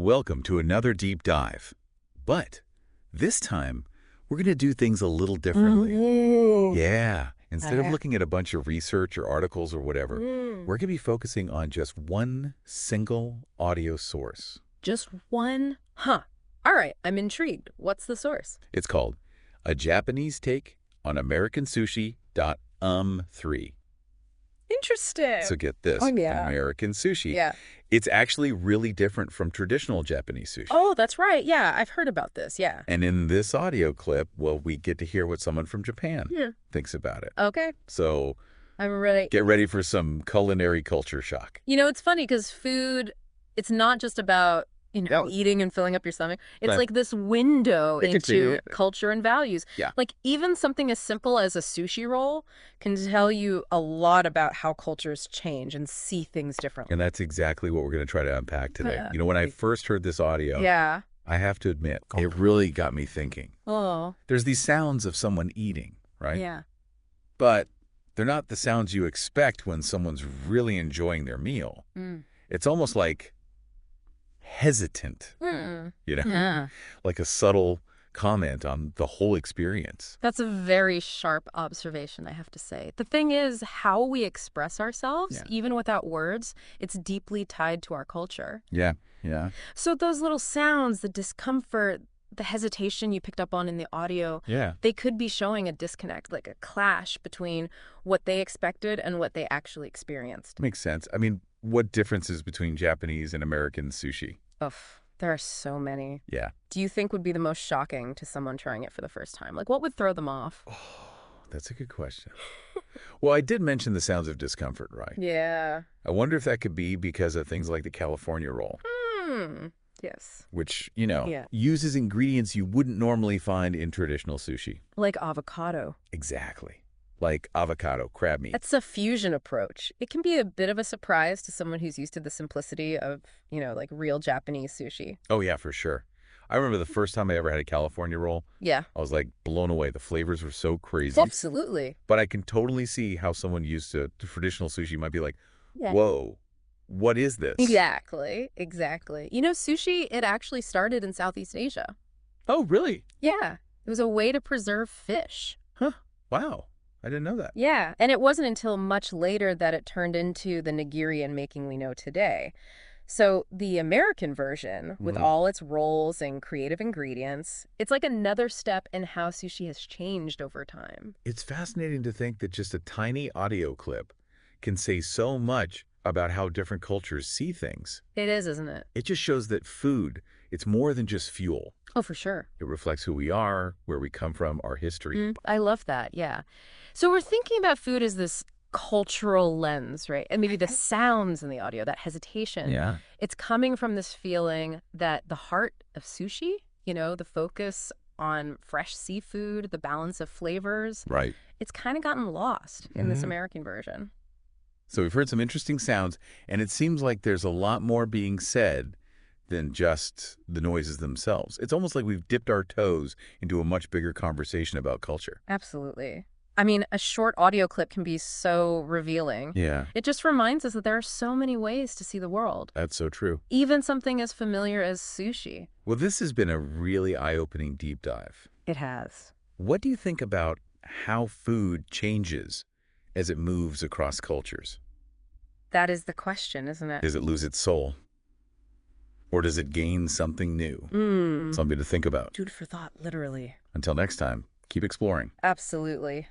Welcome to another deep dive. But this time, we're going to do things a little differently. Yeah. Instead of looking at a bunch of research or articles or whatever, we're going to be focusing on just one single audio source. Just one? Huh. All right, I'm intrigued. What's the source? It's called A Japanese Take on American Sushi. 3. Interesting. So get this, American sushi. Yeah. It's actually really different from traditional Japanese sushi. Oh, that's right. Yeah, I've heard about this. Yeah. And in this audio clip, well, we get to hear what someone from Japan thinks about it. Okay. So I'm ready. Get ready for some culinary culture shock. You know, it's funny because food, it's not just about eating and filling up your stomach. It's like this window into culture and values. Yeah. Like even something as simple as a sushi roll can tell you a lot about how cultures change and see things differently. And that's exactly what we're going to try to unpack today. You know, when I first heard this audio, I have to admit, it really got me thinking. Oh. There's these sounds of someone eating, right? Yeah. But they're not the sounds you expect when someone's really enjoying their meal. It's almost like hesitant, you know, like a subtle comment on the whole experience. That's a very sharp observation, I have to say. The thing is, how we express ourselves, even without words, it's deeply tied to our culture. Yeah. So those little sounds, the discomfort, the hesitation you picked up on in the audio, they could be showing a disconnect, like a clash between what they expected and what they actually experienced. Makes sense. I mean, what differences between Japanese and American sushi? Ugh, there are so many. Yeah. Do you think would be the most shocking to someone trying it for the first time? Like, what would throw them off? Oh, that's a good question. Well, I did mention the sounds of discomfort, right? Yeah. I wonder if that could be because of things like the California roll. Yes. Which, uses ingredients you wouldn't normally find in traditional sushi. Like avocado. Exactly. Like avocado, crab meat. That's a fusion approach. It can be a bit of a surprise to someone who's used to the simplicity of, like real Japanese sushi. Oh, yeah, for sure. I remember the first time I ever had a California roll. Yeah. I was like blown away. The flavors were so crazy. Absolutely. But I can totally see how someone used to traditional sushi might be like, whoa, what is this? Exactly. Sushi, it actually started in Southeast Asia. Oh, really? Yeah. It was a way to preserve fish. Huh. Wow. I didn't know that. Yeah, and it wasn't until much later that it turned into the nigiri and making we know today. So the American version, with all its rolls and creative ingredients, it's like another step in how sushi has changed over time. It's fascinating to think that just a tiny audio clip can say so much about how different cultures see things. It is, isn't it? It just shows that food, it's more than just fuel. Oh, for sure. It reflects who we are, where we come from, our history. I love that, yeah. So we're thinking about food as this cultural lens, right? And maybe the sounds in the audio, that hesitation. Yeah. It's coming from this feeling that the heart of sushi, the focus on fresh seafood, the balance of flavors. Right. It's kind of gotten lost in this American version. So we've heard some interesting sounds, and it seems like there's a lot more being said than just the noises themselves. It's almost like we've dipped our toes into a much bigger conversation about culture. Absolutely. I mean, a short audio clip can be so revealing. Yeah. It just reminds us that there are so many ways to see the world. That's so true. Even something as familiar as sushi. Well, this has been a really eye-opening deep dive. It has. What do you think about how food changes as it moves across cultures? That is the question, isn't it? Does it lose its soul? Or does it gain something new? Something to think about. Food for thought, literally. Until next time, keep exploring. Absolutely.